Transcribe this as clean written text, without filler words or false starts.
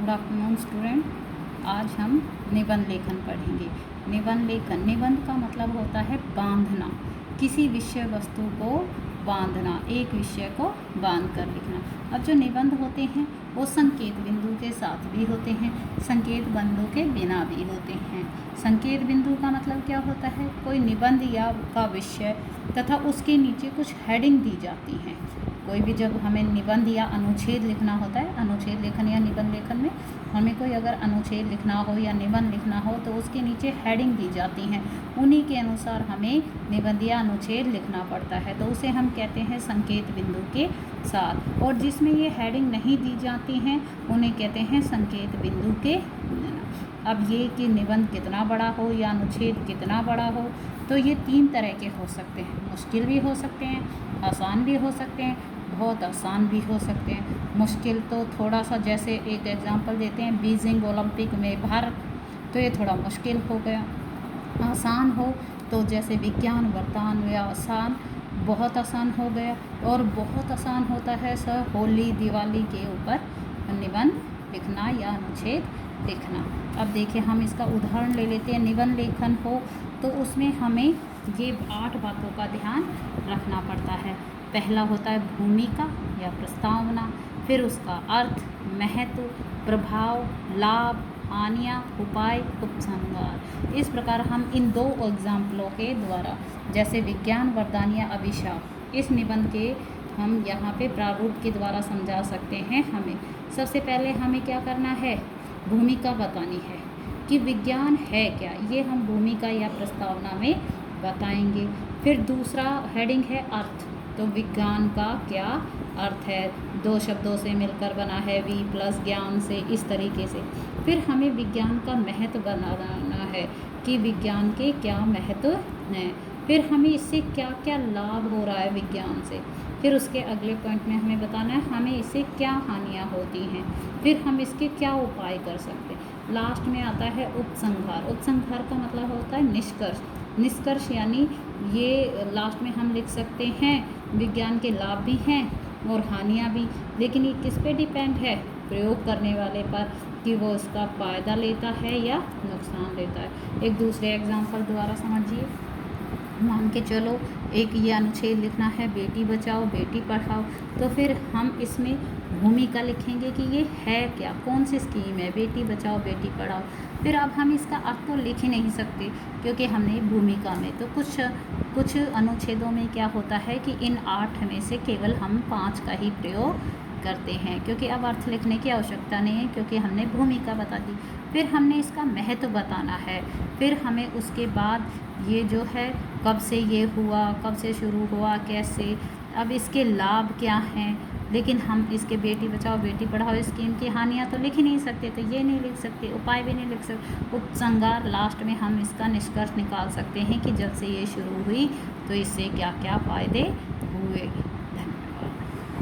Good afternoon student. आज हम निबंध लेखन पढ़ेंगे। निबंध का मतलब होता है बांधना, किसी विषय वस्तु को बांधना, एक विषय को बांध कर लिखना। अब जो निबंध होते हैं वो संकेत बिंदु के साथ भी होते हैं, संकेत बिंदु के बिना भी होते हैं। संकेत बिंदु का मतलब क्या होता है? कोई निबंध या का विषय तथा उसके नीचे कुछ हेडिंग दी जाती हैं। कोई भी जब हमें निबंध या अनुच्छेद लिखना होता है, अनुच्छेद लेखन या निबंध लेखन में हमें कोई अगर अनुच्छेद लिखना हो या निबंध लिखना हो तो उसके नीचे हेडिंग दी जाती हैं, उन्हीं के अनुसार हमें निबंध या अनुच्छेद लिखना पड़ता है, तो उसे हम कहते हैं संकेत बिंदु के साथ। और जिसमें ये हेडिंग नहीं दी जाती हैं उन्हें कहते हैं संकेत बिंदु के बिना। अब ये कि निबंध कितना बड़ा हो या अनुच्छेद कितना बड़ा हो, तो ये तीन तरह के हो सकते हैं। मुश्किल भी हो सकते हैं, आसान भी हो सकते हैं, बहुत आसान भी हो सकते हैं। मुश्किल तो थोड़ा सा, जैसे एक एग्जांपल देते हैं, बीजिंग ओलंपिक में भारत, तो ये थोड़ा मुश्किल हो गया। आसान हो तो जैसे विज्ञान वरदान या आसान, बहुत आसान हो गया। और बहुत आसान होता है सर होली दिवाली के ऊपर निबंध लिखना या अनुच्छेद लिखना। अब देखिए हम इसका उदाहरण ले लेते हैं। निबंध लेखन हो तो उसमें हमें ये 8 बातों का ध्यान रखना पड़ता है। पहला होता है भूमिका या प्रस्तावना, फिर उसका अर्थ, महत्व, प्रभाव, लाभ, हानियाँ, उपाय, उपसंहार। इस प्रकार हम इन 2 एग्जाम्पलों के द्वारा, जैसे विज्ञान वरदान या अभिशाप, इस निबंध के हम यहाँ पे प्रारूप के द्वारा समझा सकते हैं। हमें सबसे पहले हमें क्या करना है? भूमिका बतानी है कि विज्ञान है क्या, ये हम भूमिका या प्रस्तावना में बताएंगे। फिर दूसरा हेडिंग है अर्थ, तो विज्ञान का क्या अर्थ है, 2 शब्दों से मिलकर बना है, वी प्लस ज्ञान से, इस तरीके से। फिर हमें विज्ञान का महत्व बनाना है कि विज्ञान के क्या महत्व हैं, फिर हमें इससे क्या क्या लाभ हो रहा है विज्ञान से। फिर उसके अगले पॉइंट में हमें बताना है हमें इससे क्या हानियाँ होती हैं, फिर हम इसके क्या उपाय कर सकते हैं। लास्ट में आता है उपसंहार। उपसंहार का मतलब होता है निष्कर्ष। निष्कर्ष यानी ये लास्ट में हम लिख सकते हैं विज्ञान के लाभ भी हैं और हानियाँ भी, लेकिन ये किस पे डिपेंड है? प्रयोग करने वाले पर, कि वो इसका फ़ायदा लेता है या नुकसान लेता है। एक दूसरे एग्जांपल द्वारा समझिए। मान के चलो एक ये अनुच्छेद लिखना है बेटी बचाओ बेटी पढ़ाओ, तो फिर हम इसमें भूमिका लिखेंगे कि ये है क्या, कौन सी स्कीम है, बेटी बचाओ बेटी पढ़ाओ। फिर अब हम इसका अर्थ तो लिख ही नहीं सकते क्योंकि हमने भूमिका में तो कुछ अनुच्छेदों में क्या होता है कि इन 8 में से केवल हम 5 का ही प्रयोग करते हैं, क्योंकि अब अर्थ लिखने की आवश्यकता नहीं है क्योंकि हमने भूमिका बता दी। फिर हमने इसका महत्व बताना है, फिर हमें उसके बाद ये जो है कब से ये हुआ, कब से शुरू हुआ, कैसे, अब इसके लाभ क्या हैं। लेकिन हम इसके बेटी बचाओ बेटी पढ़ाओ स्कीम की हानियाँ तो लिख ही नहीं सकते, तो ये नहीं लिख सकते, उपाय भी नहीं लिख सकते। उपसंहार लास्ट में हम इसका निष्कर्ष निकाल सकते हैं कि जब से ये शुरू हुई तो इससे क्या क्या फ़ायदे हुए।